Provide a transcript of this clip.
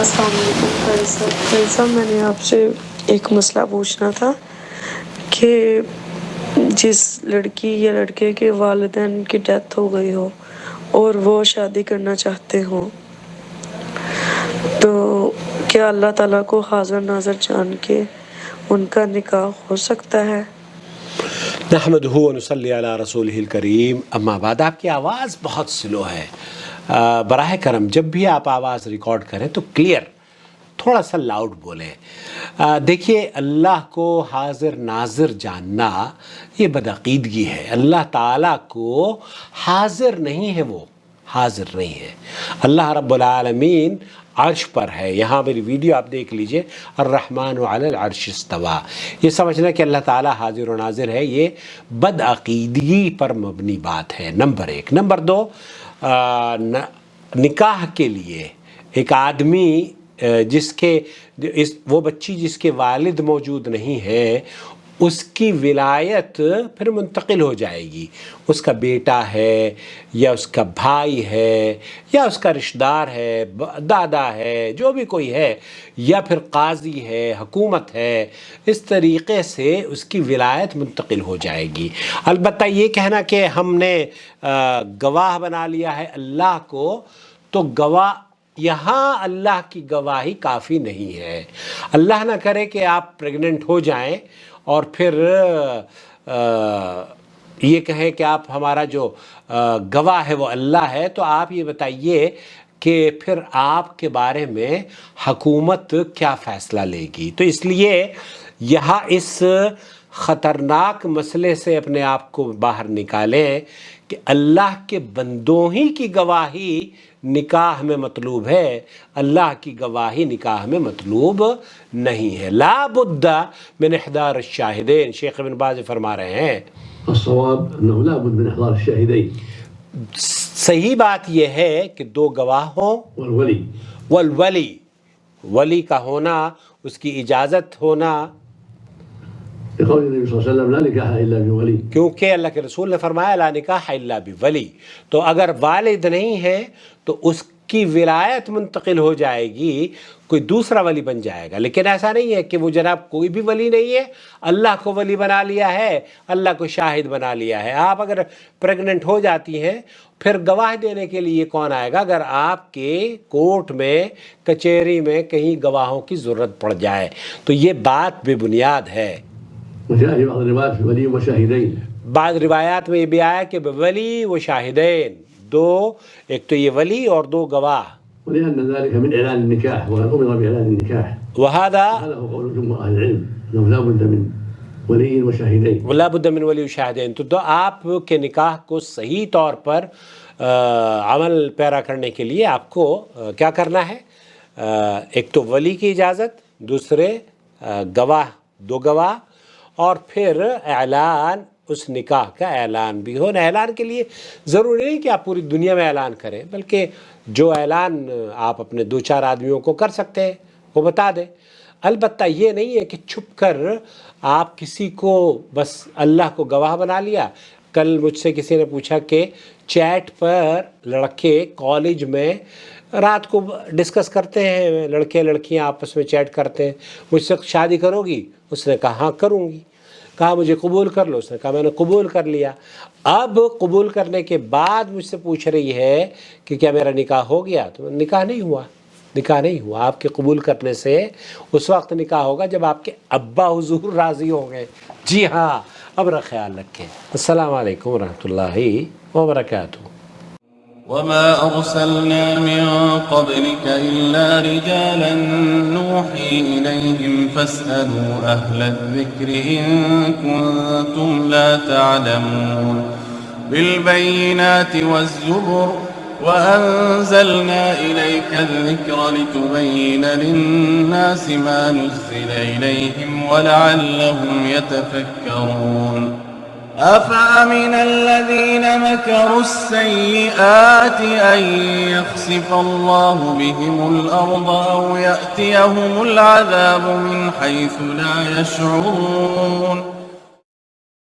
السلام علیکم قاری صاحب، میں نے آپ سے ایک مسئلہ پوچھنا تھا کہ جس لڑکی یا لڑکے کے والدین کی ڈیتھ ہو گئی ہو اور وہ شادی کرنا چاہتے ہوں تو کیا اللہ تعالیٰ کو حاضر ناظر جان کے ان کا نکاح ہو سکتا ہے؟ نحمدہ و نصلی علی رسولہ الکریم، اما بعد۔ آپ کی آواز بہت سلو ہے، براہ کرم جب بھی آپ آواز ریکارڈ کریں تو کلیئر، تھوڑا سا لاؤڈ بولیں۔ دیکھیے، اللہ کو حاضر ناظر جاننا یہ بدعقیدگی ہے۔ اللہ تعالیٰ کو حاضر نہیں ہے، وہ حاضر نہیں ہے۔ اللہ رب العالمین عرش پر ہے۔ یہاں میری ویڈیو آپ دیکھ لیجئے، الرحمن علی العرش استویٰ۔ یہ سمجھنا کہ اللہ تعالیٰ حاضر و ناظر ہے، یہ بدعقیدگی پر مبنی بات ہے، نمبر ایک۔ نمبر دو، نکاح کے لیے ایک آدمی وہ بچی جس کے والد موجود نہیں ہے، اس کی ولایت پھر منتقل ہو جائے گی۔ اس کا بیٹا ہے یا اس کا بھائی ہے یا اس کا رشتہ دار ہے، دادا ہے، جو بھی کوئی ہے، یا پھر قاضی ہے، حکومت ہے، اس طریقے سے اس کی ولایت منتقل ہو جائے گی۔ البتہ یہ کہنا کہ ہم نے گواہ بنا لیا ہے اللہ کو، تو گواہ یہاں اللہ کی گواہی کافی نہیں ہے۔ اللہ نہ کرے کہ آپ پریگننٹ ہو جائیں اور پھر یہ کہیں کہ آپ ہمارا جو گواہ ہے وہ اللہ ہے، تو آپ یہ بتائیے کہ پھر آپ کے بارے میں حکومت کیا فیصلہ لے گی؟ تو اس لیے یہاں اس خطرناک مسئلے سے اپنے آپ کو باہر نکالیں کہ اللہ کے بندوں ہی کی گواہی نکاح میں مطلوب ہے، اللہ کی گواہی نکاح میں مطلوب نہیں ہے۔ لا بد من احضار الشاہدین، شیخ ابن باز فرما رہے ہیں الصواب انه لا بد من احضار الشاہدین، صحیح بات یہ ہے کہ دو گواہ ہوں، والولی، ولی کا ہونا، اس کی اجازت ہونا، لقول النبی صلی اللہ علیہ وسلم لا نکاح الا بولی، کیونکہ اللہ کے رسول نے فرمایا لا نکاح الا بولی۔ تو اگر والد نہیں ہے تو اس کی ولایت منتقل ہو جائے گی، کوئی دوسرا ولی بن جائے گا۔ لیکن ایسا نہیں ہے کہ وہ جناب کوئی بھی ولی نہیں ہے، اللہ کو ولی بنا لیا ہے، اللہ کو شاہد بنا لیا ہے۔ آپ اگر پریگننٹ ہو جاتی ہیں، پھر گواہ دینے کے لیے کون آئے گا؟ اگر آپ کے کورٹ میں، کچہری میں کہیں گواہوں کی ضرورت پڑ جائے تو یہ بات بے بنیاد ہے۔ بعض روایات میں یہ بھی آیا کہ ولی و شاہدین، دو، ایک تو یہ ولی اور دو گواہ۔ ولأن ذلك من إعلان النكاح، وقد أمر بإعلان النكاح، وهذا هو قول جمهور أهل العلم أنه لا بد من ولي وشاهدين، ولا بد من ولی و شاہدین۔ تو آپ کے نکاح کو صحیح طور پر عمل پیرا کرنے کے لیے آپ کو کیا کرنا ہے؟ ایک تو ولی کی اجازت، دوسرے گواہ، دو گواہ، اور پھر اعلان، اس نکاح کا اعلان بھی ہو۔ اعلان کے لیے ضروری نہیں کہ آپ پوری دنیا میں اعلان کریں، بلکہ جو اعلان آپ اپنے دو چار آدمیوں کو کر سکتے ہیں وہ بتا دیں۔ البتہ یہ نہیں ہے کہ چھپ کر آپ کسی کو بس اللہ کو گواہ بنا لیا۔ کل مجھ سے کسی نے پوچھا کہ چیٹ پر لڑکے کالج میں رات کو ڈسکس کرتے ہیں، لڑکے لڑکیاں آپس میں چیٹ کرتے ہیں، مجھ سے شادی کرو گی؟ اس نے کہا ہاں کروں گی۔ کہا مجھے قبول کر لو؟ اس نے کہا میں نے قبول کر لیا۔ اب قبول کرنے کے بعد مجھ سے پوچھ رہی ہے کہ کیا میرا نکاح ہو گیا؟ تو نکاح نہیں ہوا، نکاح نہیں ہوا۔ آپ کے قبول کرنے سے اس وقت نکاح ہوگا جب آپ کے ابا حضور راضی ہو گئے۔ جی ہاں، اب خیال رکھیں۔ السلام علیکم ورحمۃ اللہ وبرکاتہ۔ وما أرسلنا من قبلك إلا رجالا نوحي إليهم فاسألوا أهل الذكر إن كنتم لا تعلمون بالبينات والزبر وأنزلنا إليك الذكر لتبين للناس ما نزل إليهم ولعلهم يتفكرون أفأمن الذين مكروا السيئات أن يخسف الله بهم الأرض أو يأتيهم العذاب من حيث لا يشعرون